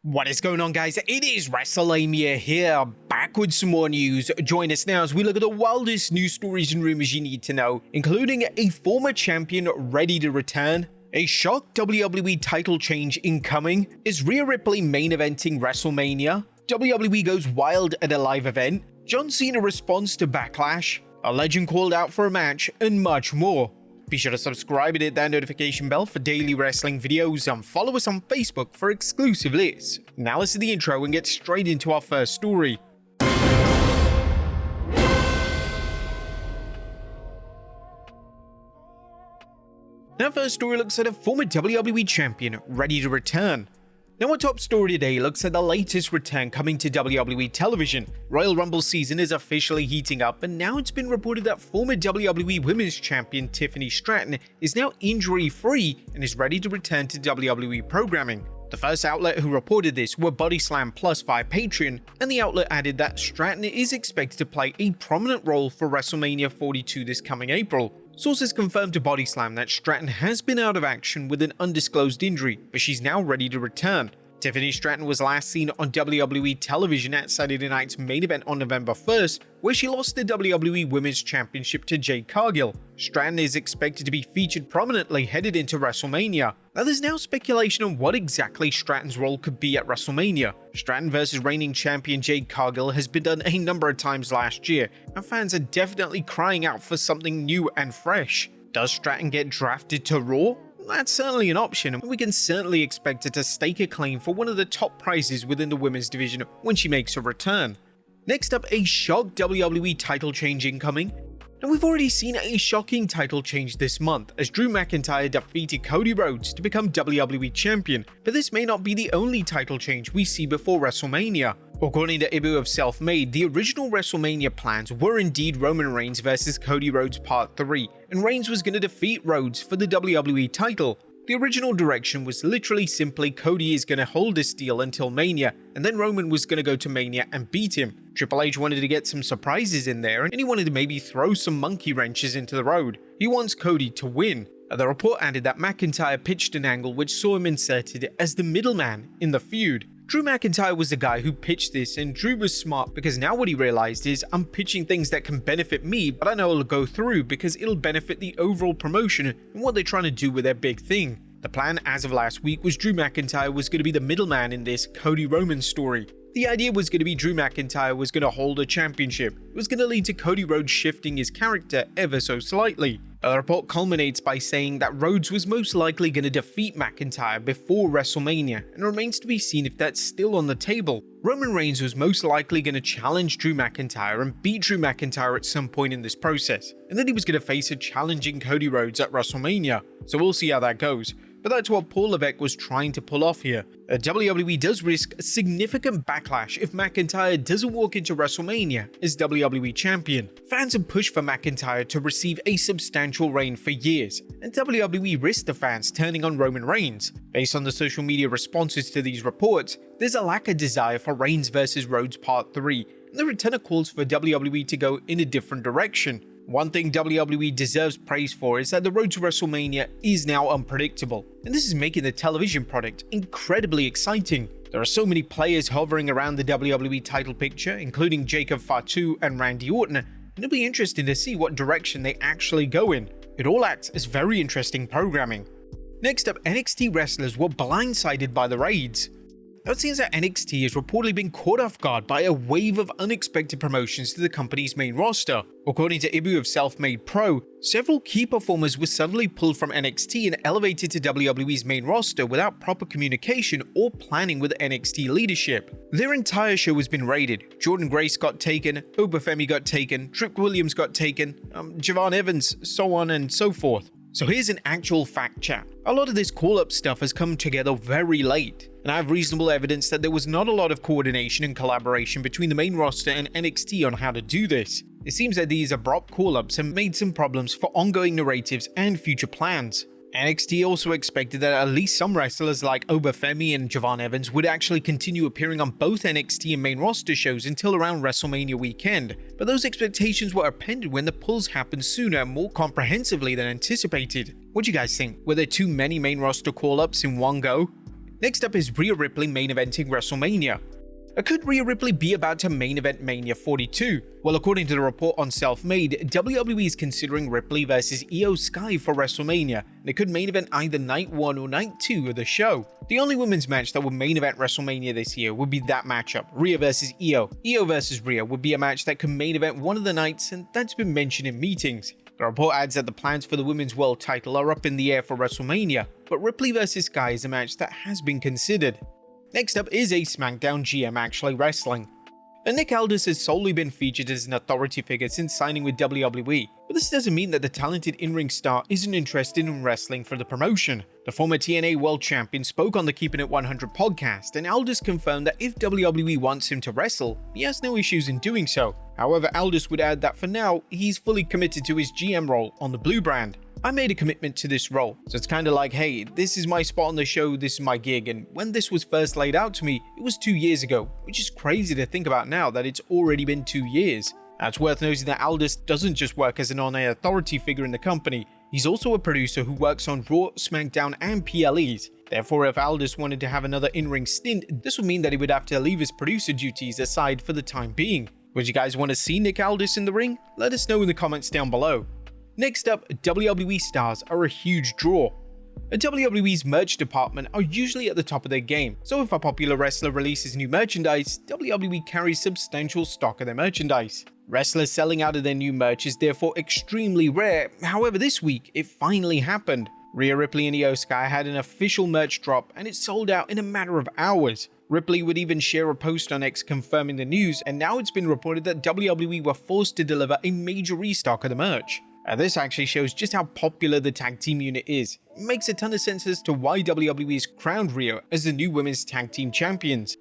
What is going on, guys? It is Wrestlelamia here, back with some more news. Join us now as we look at the wildest news stories and rumors you need to know, including a former champion ready to return, a shock WWE title change incoming, is Rhea Ripley main eventing WrestleMania, WWE goes wild at a live event, John Cena responds to Backlash, a legend called out for a match, and much more. Be sure to subscribe and hit that notification bell for daily wrestling videos and follow us on Facebook for exclusive lists. Now let's do the intro and get straight into our first story. Our first story looks at a former WWE champion ready to return. Now our top story today looks at the latest return coming to WWE television. Royal Rumble season is officially heating up, and now it's been reported that former WWE Women's Champion Tiffany Stratton is now injury-free and is ready to return to WWE programming. The first outlet who reported this were BodySlam Plus via Patreon, and the outlet added that Stratton is expected to play a prominent role for WrestleMania 42 this coming April. Sources confirmed to BodySlam that Stratton has been out of action with an undisclosed injury, but she's now ready to return. Tiffany Stratton was last seen on WWE television at Saturday night's main event on November 1st, where she lost the WWE Women's Championship to Jade Cargill. Stratton is expected to be featured prominently headed into WrestleMania. Now there's now speculation on what exactly Stratton's role could be at WrestleMania. Stratton versus reigning champion Jade Cargill has been done a number of times last year, and fans are definitely crying out for something new and fresh. Does Stratton get drafted to Raw? That's certainly an option, and we can certainly expect her to stake a claim for one of the top prizes within the women's division when she makes her return. Next up, a shock WWE title change incoming. Now we've already seen a shocking title change this month as Drew McIntyre defeated Cody Rhodes to become WWE Champion, but this may not be the only title change we see before WrestleMania. According to Ibu of Self-Made, the original WrestleMania plans were indeed Roman Reigns versus Cody Rhodes Part 3, and Reigns was going to defeat Rhodes for the WWE title. The original direction was literally simply Cody is going to hold this deal until Mania, and then Roman was going to go to Mania and beat him. Triple H wanted to get some surprises in there, and he wanted to maybe throw some monkey wrenches into the road. He wants Cody to win. The report added that McIntyre pitched an angle which saw him inserted as the middleman in the feud. Drew McIntyre was the guy who pitched this, and Drew was smart because now what he realized is, I'm pitching things that can benefit me, but I know it'll go through because it'll benefit the overall promotion and what they're trying to do with their big thing. The plan as of last week was Drew McIntyre was going to be the middleman in this Cody Roman story. The idea was going to be Drew McIntyre was going to hold a championship. It was going to lead to Cody Rhodes shifting his character ever so slightly. The report culminates by saying that Rhodes was most likely going to defeat McIntyre before WrestleMania, and remains to be seen if that's still on the table. Roman Reigns was most likely going to challenge Drew McIntyre and beat Drew McIntyre at some point in this process, and then he was going to face a challenging Cody Rhodes at WrestleMania, so we'll see how that goes. But that's what Paul Levesque was trying to pull off here. WWE does risk a significant backlash if McIntyre doesn't walk into WrestleMania as WWE Champion. Fans have pushed for McIntyre to receive a substantial reign for years, and WWE risked the fans turning on Roman Reigns. Based on the social media responses to these reports, there's a lack of desire for Reigns vs Rhodes Part 3, and the return of calls for WWE to go in a different direction. One thing WWE deserves praise for is that the road to WrestleMania is now unpredictable, and this is making the television product incredibly exciting. There are so many players hovering around the WWE title picture, including Jacob Fatu and Randy Orton, and it'll be interesting to see what direction they actually go in. It all acts as very interesting programming. Next up, NXT wrestlers were blindsided by the raids. Now it seems that NXT has reportedly been caught off guard by a wave of unexpected promotions to the company's main roster. According to Ibu of Self-Made Pro, several key performers were suddenly pulled from NXT and elevated to WWE's main roster without proper communication or planning with NXT leadership. Their entire show has been raided. Jordan Grace got taken, Obafemi got taken, Trick Williams got taken, Javon Evans, so on and so forth. So here's an actual fact chat. A lot of this call-up stuff has come together very late, and I have reasonable evidence that there was not a lot of coordination and collaboration between the main roster and NXT on how to do this. It seems that these abrupt call-ups have made some problems for ongoing narratives and future plans. NXT also expected that at least some wrestlers like Obafemi and Javon Evans would actually continue appearing on both NXT and main roster shows until around WrestleMania weekend, but those expectations were upended when the pulls happened sooner and more comprehensively than anticipated. What do you guys think? Were there too many main roster call-ups in one go? Next up is Rhea Ripley main eventing WrestleMania. Could Rhea Ripley be about to main event Mania 42? Well, according to the report on Self-Made, WWE is considering Ripley versus Io Sky for WrestleMania, and it could main event either Night 1 or Night 2 of the show. The only women's match that would main event WrestleMania this year would be that matchup, Rhea versus Io. Io versus Rhea would be a match that could main event one of the nights, and that's been mentioned in meetings. The report adds that the plans for the Women's World title are up in the air for WrestleMania, but Ripley versus Sky is a match that has been considered. Next up is a SmackDown GM actually wrestling. Nick Aldis has solely been featured as an authority figure since signing with WWE, but this doesn't mean that the talented in-ring star isn't interested in wrestling for the promotion. The former TNA World Champion spoke on the Keeping It 100 podcast, and Aldis confirmed that if WWE wants him to wrestle, he has no issues in doing so. However, Aldis would add that for now, he's fully committed to his GM role on the Blue brand. I made a commitment to this role, so it's kinda like, hey, this is my spot on the show, this is my gig, and when this was first laid out to me, it was 2 years ago, which is crazy to think about now that it's already been 2 years. Now, it's worth noting that Aldis doesn't just work as an on-air authority figure in the company, he's also a producer who works on Raw, SmackDown, and PLEs. Therefore, if Aldis wanted to have another in-ring stint, this would mean that he would have to leave his producer duties aside for the time being. Would you guys want to see Nick Aldis in the ring? Let us know in the comments down below. Next up, WWE stars are a huge draw. WWE's merch department are usually at the top of their game, so if a popular wrestler releases new merchandise, WWE carries substantial stock of their merchandise. Wrestlers selling out of their new merch is therefore extremely rare, however this week it finally happened. Rhea Ripley and Io Sky had an official merch drop and it sold out in a matter of hours. Ripley would even share a post on X confirming the news, and now it's been reported that WWE were forced to deliver a major restock of the merch. This actually shows just how popular the tag team unit is. It makes a ton of sense as to why WWE has crowned Rhea as the new women's tag team champions.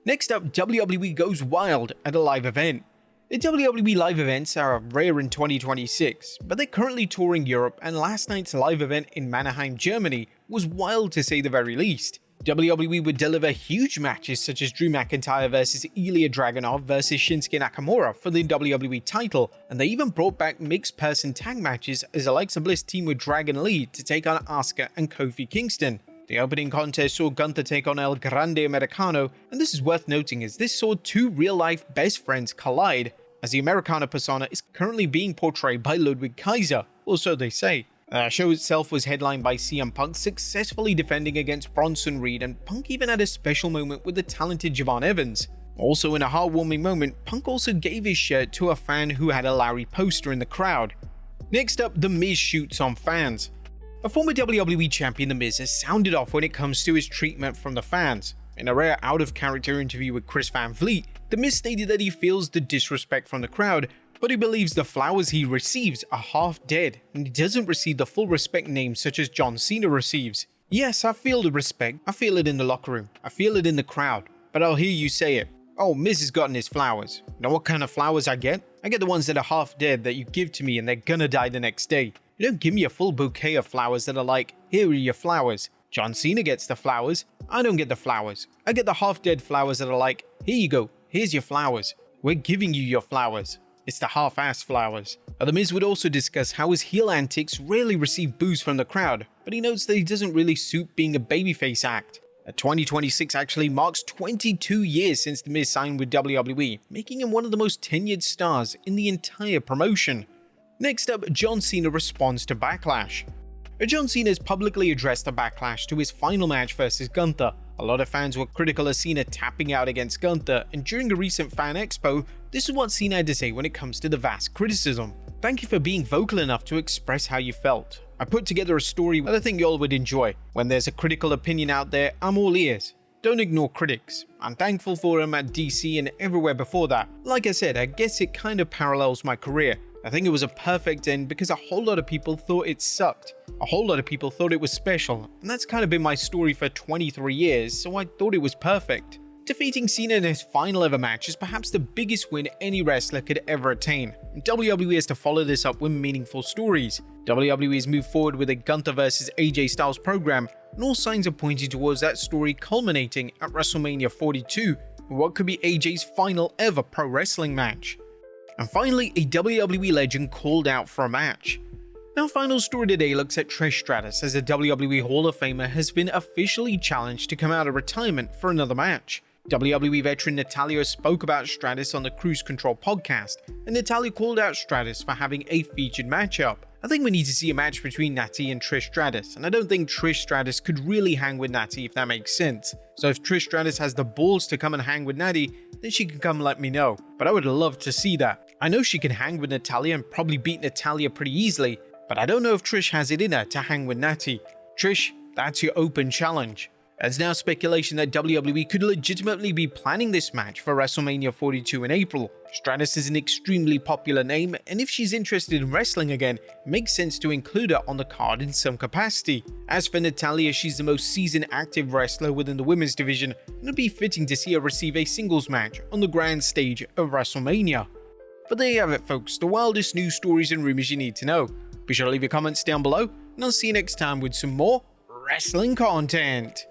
Next up, WWE goes wild at a live event. The WWE live events are rare in 2026, but they're currently touring Europe, and last night's live event in Mannheim, Germany was wild to say the very least. WWE would deliver huge matches such as Drew McIntyre versus Ilya Dragunov versus Shinsuke Nakamura for the WWE title, and they even brought back mixed person tag matches as Alexa Bliss teamed with Dragon Lee to take on Asuka and Kofi Kingston. The opening contest saw Gunther take on El Grande Americano, and this is worth noting as this saw two real-life best friends collide, as the Americano persona is currently being portrayed by Ludwig Kaiser, or so they say. The show itself was headlined by CM Punk successfully defending against Bronson Reed, and Punk even had a special moment with the talented Javon Evans. Also in a heartwarming moment, Punk also gave his shirt to a fan who had a Lowry poster in the crowd. Next up, The Miz Shoots On Fans. A former WWE champion, The Miz, has sounded off when it comes to his treatment from the fans. In a rare out-of-character interview with Chris Van Vliet, The Miz stated that he feels the disrespect from the crowd, but he believes the flowers he receives are half dead, and he doesn't receive the full respect names such as John Cena receives. Yes, I feel the respect, I feel it in the locker room, I feel it in the crowd, but I'll hear you say it. Oh, Miz has gotten his flowers. You know what kind of flowers I get? I get the ones that are half dead that you give to me and they're gonna die the next day. You don't give me a full bouquet of flowers that are like, here are your flowers. John Cena gets the flowers, I don't get the flowers. I get the half dead flowers that are like, here you go, here's your flowers. We're giving you your flowers. It's the half-assed flowers. The Miz would also discuss how his heel antics rarely receive boos from the crowd, but he notes that he doesn't really suit being a babyface act. 2026 actually marks 22 years since The Miz signed with WWE, making him one of the most tenured stars in the entire promotion. Next up, John Cena responds to Backlash. John Cena has publicly addressed the Backlash to his final match versus Gunther. A lot of fans were critical of Cena tapping out against Gunther, and during a recent fan expo, this is what Cena had to say when it comes to the vast criticism. Thank you for being vocal enough to express how you felt. I put together a story that I think y'all would enjoy. When there's a critical opinion out there, I'm all ears. Don't ignore critics. I'm thankful for them at DC and everywhere before that. Like I said, I guess it kind of parallels my career. I think it was a perfect end because a whole lot of people thought it sucked. A whole lot of people thought it was special, and that's kind of been my story for 23 years, so I thought it was perfect. Defeating Cena in his final ever match is perhaps the biggest win any wrestler could ever attain, and WWE has to follow this up with meaningful stories. WWE has moved forward with a Gunther vs AJ Styles program, and all signs are pointing towards that story culminating at WrestleMania 42, in what could be AJ's final ever pro wrestling match. And finally, a WWE legend called out for a match. Our final story today looks at Trish Stratus, as the WWE Hall of Famer has been officially challenged to come out of retirement for another match. WWE veteran Natalya spoke about Stratus on the Cruise Control podcast, and Natalya called out Stratus for having a featured matchup. I think we need to see a match between Natty and Trish Stratus, and I don't think Trish Stratus could really hang with Natty, if that makes sense. So if Trish Stratus has the balls to come and hang with Natty, then she can come let me know, but I would love to see that. I know she can hang with Natalya and probably beat Natalya pretty easily, but I don't know if Trish has it in her to hang with Natty. Trish, that's your open challenge. There's now speculation that WWE could legitimately be planning this match for WrestleMania 42 in April. Stratus is an extremely popular name, and if she's interested in wrestling again, it makes sense to include her on the card in some capacity. As for Natalya, she's the most seasoned active wrestler within the women's division, and it'd be fitting to see her receive a singles match on the grand stage of WrestleMania. But there you have it, folks, the wildest news stories and rumors you need to know. Be sure to leave your comments down below, and I'll see you next time with some more wrestling content.